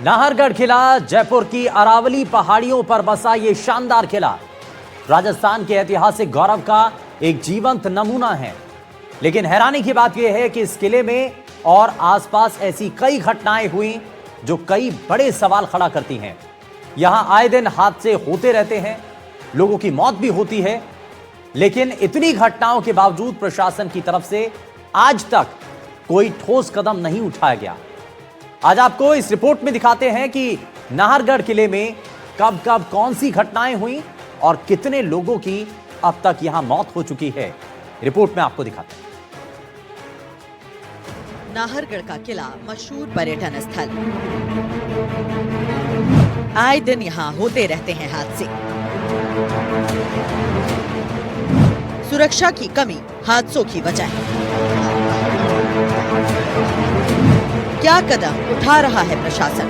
नाहरगढ़ किला, जयपुर की अरावली पहाड़ियों पर बसा ये शानदार किला राजस्थान के ऐतिहासिक गौरव का एक जीवंत नमूना है। लेकिन हैरानी की बात यह है कि इस किले में और आसपास ऐसी कई घटनाएं हुई जो कई बड़े सवाल खड़ा करती हैं। यहां आए दिन हादसे होते रहते हैं, लोगों की मौत भी होती है, लेकिन इतनी घटनाओं के बावजूद प्रशासन की तरफ से आज तक कोई ठोस कदम नहीं उठाया गया। आज आपको इस रिपोर्ट में दिखाते हैं कि नाहरगढ़ किले में कब कब कौन सी घटनाएं हुई और कितने लोगों की अब तक यहां मौत हो चुकी है। रिपोर्ट में आपको दिखाते हैं। नाहरगढ़ का किला मशहूर पर्यटन स्थल। आए दिन यहाँ होते रहते हैं हादसे। सुरक्षा की कमी हादसों की वजह। क्या कदम उठा रहा है प्रशासन?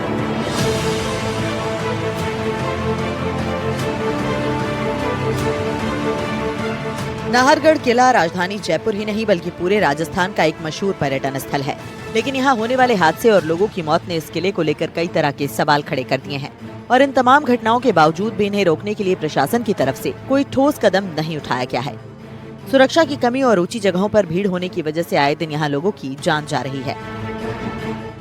नाहरगढ़ किला राजधानी जयपुर ही नहीं बल्कि पूरे राजस्थान का एक मशहूर पर्यटन स्थल है। लेकिन यहाँ होने वाले हादसे और लोगों की मौत ने इस किले को लेकर कई तरह के सवाल खड़े कर दिए हैं। और इन तमाम घटनाओं के बावजूद भी इन्हें रोकने के लिए प्रशासन की तरफ से कोई ठोस कदम नहीं उठाया गया है। सुरक्षा की कमी और ऊंची जगहों पर भीड़ होने की वजह से आए दिन यहाँ लोगों की जान जा रही है।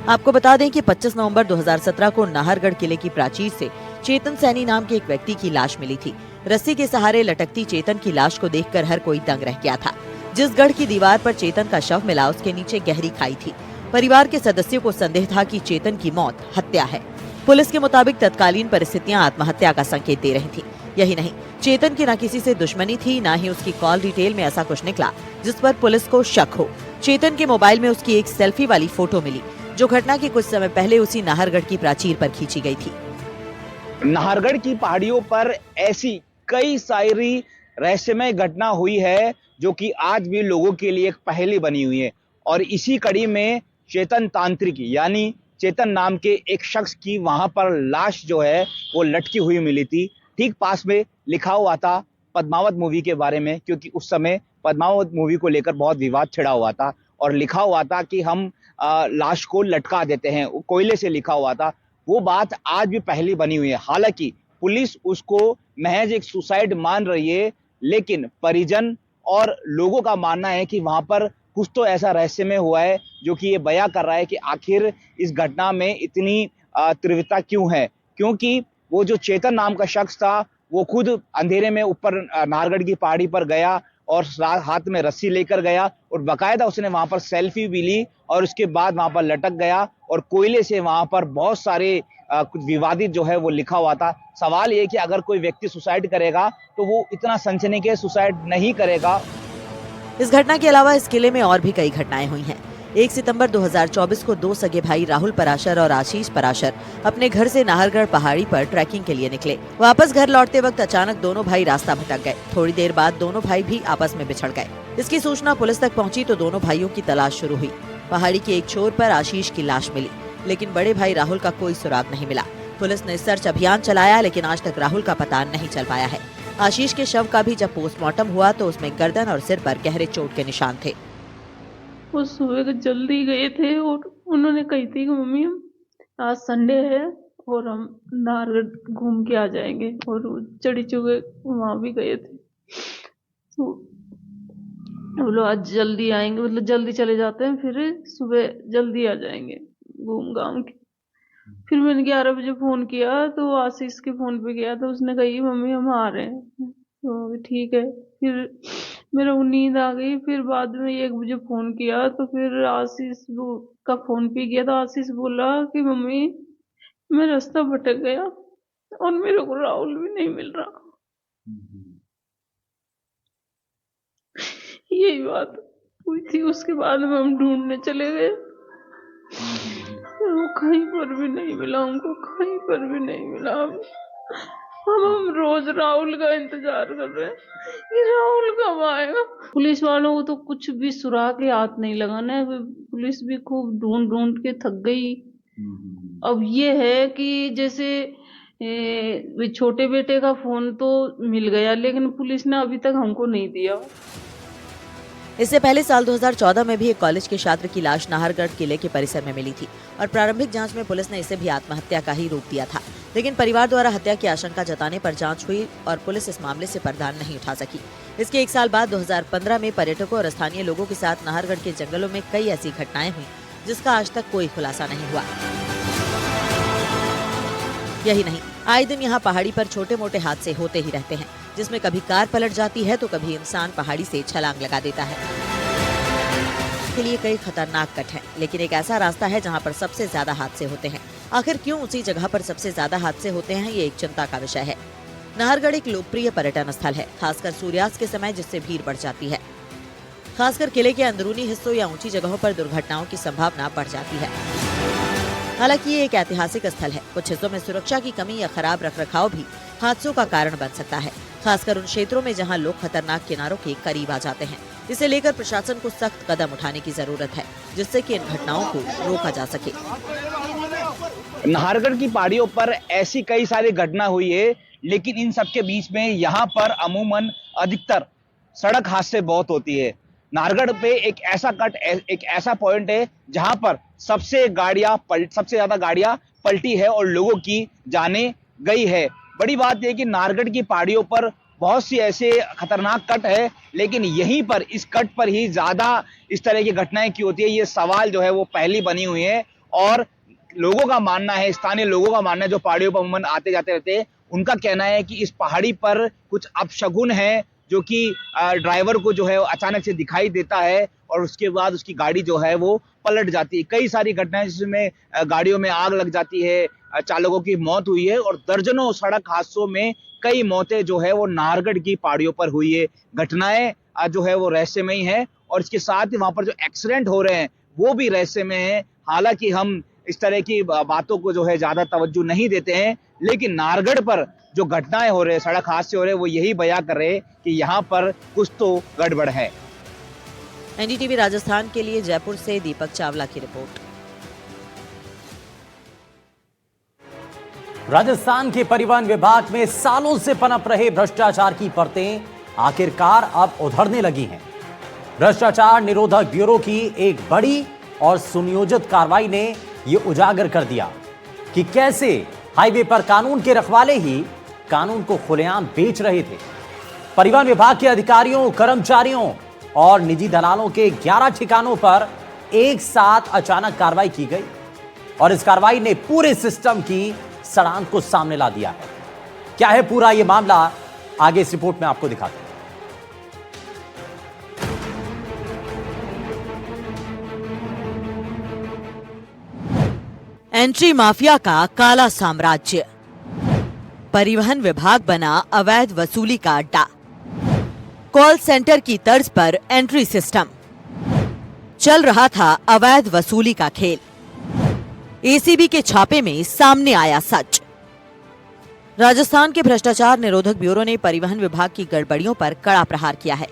आपको बता दें कि 25 नवंबर 2017 को नाहरगढ़ किले की प्राचीर से चेतन सैनी नाम के एक व्यक्ति की लाश मिली थी। रस्सी के सहारे लटकती चेतन की लाश को देखकर हर कोई दंग रह गया था। जिस गढ़ की दीवार पर चेतन का शव मिला उसके नीचे गहरी खाई थी। परिवार के सदस्यों को संदेह था कि चेतन की मौत हत्या है। पुलिस के मुताबिक तत्कालीन परिस्थितियां आत्महत्या का संकेत दे रही थी। यही नहीं, चेतन की न किसी से दुश्मनी थी, न ही उसकी कॉल डिटेल में ऐसा कुछ निकला जिस पर पुलिस को शक हो। चेतन के मोबाइल में उसकी एक सेल्फी वाली फोटो मिली जो घटना के कुछ समय पहले उसी नाहरगढ़ की प्राचीर पर खींची गई थी। नाहरगढ़ की पहाड़ियों पर ऐसी कई सारी रहस्यमय घटना हुई है जो कि आज भी लोगों के लिए एक पहेली बनी हुई है। और इसी कड़ी में चेतन तांत्रिक यानी चेतन नाम के एक शख्स की वहां पर लाश जो है वो लटकी हुई मिली थी। ठीक पास में लिखा हुआ था पद्मावत मूवी के बारे में, क्योंकि उस समय पद्मावत मूवी को लेकर बहुत विवाद छिड़ा हुआ था और लिखा हुआ था कि हम लाश को लटका देते हैं, कोयले से लिखा हुआ था। वो बात आज भी पहेली बनी हुई है। हालांकि पुलिस उसको महज एक सुसाइड मान रही है, लेकिन परिजन और लोगों का मानना है कि वहां पर कुछ तो ऐसा रहस्यमय हुआ है जो कि ये बयां कर रहा है कि आखिर इस घटना में इतनी तीव्रता क्यों है। क्योंकि वो जो चेतन नाम का शख्स था वो खुद अंधेरे में ऊपर नाहरगढ़ की पहाड़ी पर गया और हाथ में रस्सी लेकर गया और बाकायदा उसने वहां पर सेल्फी भी ली और उसके बाद वहां पर लटक गया और कोयले से वहां पर बहुत सारे कुछ विवादित जो है वो लिखा हुआ था। सवाल ये कि अगर कोई व्यक्ति सुसाइड करेगा तो वो इतना सनसनीखेज सुसाइड नहीं करेगा। इस घटना के अलावा इस किले में और भी कई घटनाएं हुई हैं। 1 सितंबर 2024 को 2 सगे भाई राहुल पराशर और आशीष पराशर अपने घर से नाहरगढ़ पहाड़ी पर ट्रैकिंग के लिए निकले। वापस घर लौटते वक्त अचानक दोनों भाई रास्ता भटक गए। थोड़ी देर बाद दोनों भाई भी आपस में बिछड़ गए। इसकी सूचना पुलिस तक पहुंची तो दोनों भाइयों की तलाश शुरू हुई। पहाड़ी के एक छोर पर आशीष की लाश मिली, लेकिन बड़े भाई राहुल का कोई सुराग नहीं मिला। पुलिस ने सर्च अभियान चलाया, लेकिन आज तक राहुल का पता नहीं चल पाया है। आशीष के शव का भी जब पोस्टमार्टम हुआ तो उसमें गर्दन और सिर पर गहरे चोट के निशान थे। वो सुबह को जल्दी गए थे और उन्होंने कही थी कि मम्मी आज संडे है और हम नाहरगढ़ घूम के आ जाएंगे, और चढ़ी चुके वहां भी गए थे। तो बोलो आज जल्दी आएंगे, मतलब जल्दी चले जाते हैं, फिर सुबह जल्दी आ जाएंगे घूम घाम के। फिर मैंने 11 बजे फोन किया तो आशीष के फोन पे गया तो उसने कही मम्मी हम आ रहे हैं। तो ठीक है, फिर मेरे को नींद आ गई। फिर बाद में 1 बजे फोन किया तो फिर आशीष का फोन पे गया तो आशीष बोला कि मम्मी मैं रास्ता भटक गया और मेरे को राहुल भी नहीं मिल रहा। यही बात हुई थी। उसके बाद में हम ढूंढने चले गए, वो कहीं पर भी नहीं मिला, हमको कहीं पर भी नहीं मिला। हम रोज राहुल का इंतजार कर रहे हैं कि राहुल कब आएगा। पुलिस वालों को तो कुछ भी सुराग के हाथ नहीं लगाना है। पुलिस भी खूब ढूंढ ढूंढ के थक गई। अब ये है कि जैसे छोटे बेटे का फोन तो मिल गया, लेकिन पुलिस ने अभी तक हमको नहीं दिया। इससे पहले साल 2014 में भी एक कॉलेज के छात्र की लाश नाहरगढ़ किले के परिसर में मिली थी और प्रारंभिक जांच में पुलिस ने इसे भी आत्महत्या का ही रूप दिया था। लेकिन परिवार द्वारा हत्या की आशंका जताने पर जांच हुई और पुलिस इस मामले से पर्दा नहीं उठा सकी। इसके एक साल बाद 2015 में पर्यटकों और स्थानीय लोगों के साथ नाहरगढ़ के जंगलों में कई ऐसी घटनाएं हुई जिसका आज तक कोई खुलासा नहीं हुआ। यही नहीं, आए दिन यहाँ पहाड़ी पर छोटे मोटे हादसे होते ही रहते हैं, जिसमें कभी कार पलट जाती है तो कभी इंसान पहाड़ी से छलांग लगा देता है। के लिए कई खतरनाक कट हैं, लेकिन एक ऐसा रास्ता है जहाँ पर सबसे ज्यादा हादसे होते हैं। आखिर क्यों उसी जगह पर सबसे ज्यादा हादसे होते हैं, ये एक चिंता का विषय है। नाहरगढ़ एक लोकप्रिय पर्यटन स्थल है, खासकर सूर्यास्त के समय, जिससे भीड़ बढ़ जाती है। खासकर किले के अंदरूनी हिस्सों या ऊंची जगहों पर दुर्घटनाओं की संभावना बढ़ जाती है। हालांकि ये एक ऐतिहासिक स्थल है, कुछ हिस्सों में सुरक्षा की कमी या खराब रखरखाव भी हादसों का कारण बन सकता है, खासकर उन क्षेत्रों में जहां लोग खतरनाक किनारों के करीब आ जाते हैं। इसे लेकर प्रशासन को सख्त कदम उठाने की जरूरत है, जिससे कि इन घटनाओं को रोका जा सके। नाहरगढ़ की पहाड़ियों पर ऐसी कई सारी घटना हुई है, लेकिन इन सबके बीच में यहाँ पर अमूमन अधिकतर सड़क हादसे बहुत होती है। नाहरगढ़ पे एक ऐसा पॉइंट है जहां पर सबसे ज्यादा गाड़ियां पलटी है और लोगों की जानें गई है। बड़ी बात यह कि नाहरगढ़ की पहाड़ियों पर बहुत सी ऐसे खतरनाक कट है, लेकिन यहीं पर इस कट पर ही ज्यादा इस तरह की घटनाएं क्यों होती है, ये सवाल जो है वो पहली बनी हुई है। और लोगों का मानना है, स्थानीय लोगों का मानना है, जो पहाड़ियों पर अमूमन आते जाते रहते हैं, उनका कहना है कि इस पहाड़ी पर कुछ अपशगुन है, जो कि ड्राइवर को जो है अचानक से दिखाई देता है और उसके बाद उसकी गाड़ी जो है वो पलट जाती है। कई सारी घटनाएं जिसमें गाड़ियों में आग लग जाती है, चालकों की मौत हुई है और दर्जनों सड़क हादसों में कई मौतें जो है वो नाहरगढ़ की पहाड़ियों पर हुई है। घटनाएं जो है वो रहस्यमयी है और इसके साथ ही वहां पर जो एक्सीडेंट हो रहे हैं वो भी रहस्यमय है। हालांकि हम इस तरह की बातों को जो है ज्यादा तवज्जो नहीं देते हैं, लेकिन नाहरगढ़ पर जो घटनाएं हो रहे हैं, सड़क हादसे हो रहे हैं, वो यही बयां कर रहे हैं कि यहाँ पर कुछ तो गड़बड़ है। एनडीटीवी राजस्थान के लिए जयपुर से दीपक चावला की रिपोर्ट। राजस्थान के परिवहन विभाग में सालों से पनप रहे भ्रष्टाचार की परतें आखिरकार अब उधरने लगी हैं। भ्रष्टाचार निरोधक ब्यूरो की एक बड़ी और सुनियोजित कार्रवाई ने यह उजागर कर दिया कि कैसे हाईवे पर कानून के रखवाले ही कानून को खुलेआम बेच रहे थे। परिवहन विभाग के अधिकारियों, कर्मचारियों और निजी दलालों के 11 ठिकानों पर एक साथ अचानक कार्रवाई की गई और इस कार्रवाई ने पूरे सिस्टम की सड़ांध को सामने ला दिया है। क्या है पूरा यह मामला, आगे इस रिपोर्ट में आपको दिखाते हैं। एंट्री माफिया का काला साम्राज्य, परिवहन विभाग बना अवैध वसूली का अड्डा, कॉल सेंटर की तर्ज पर एंट्री सिस्टम, चल रहा था अवैध वसूली का खेल। एसीबी के छापे में सामने आया सच। राजस्थान के भ्रष्टाचार निरोधक ब्यूरो ने परिवहन विभाग की गड़बड़ियों पर कड़ा प्रहार किया है।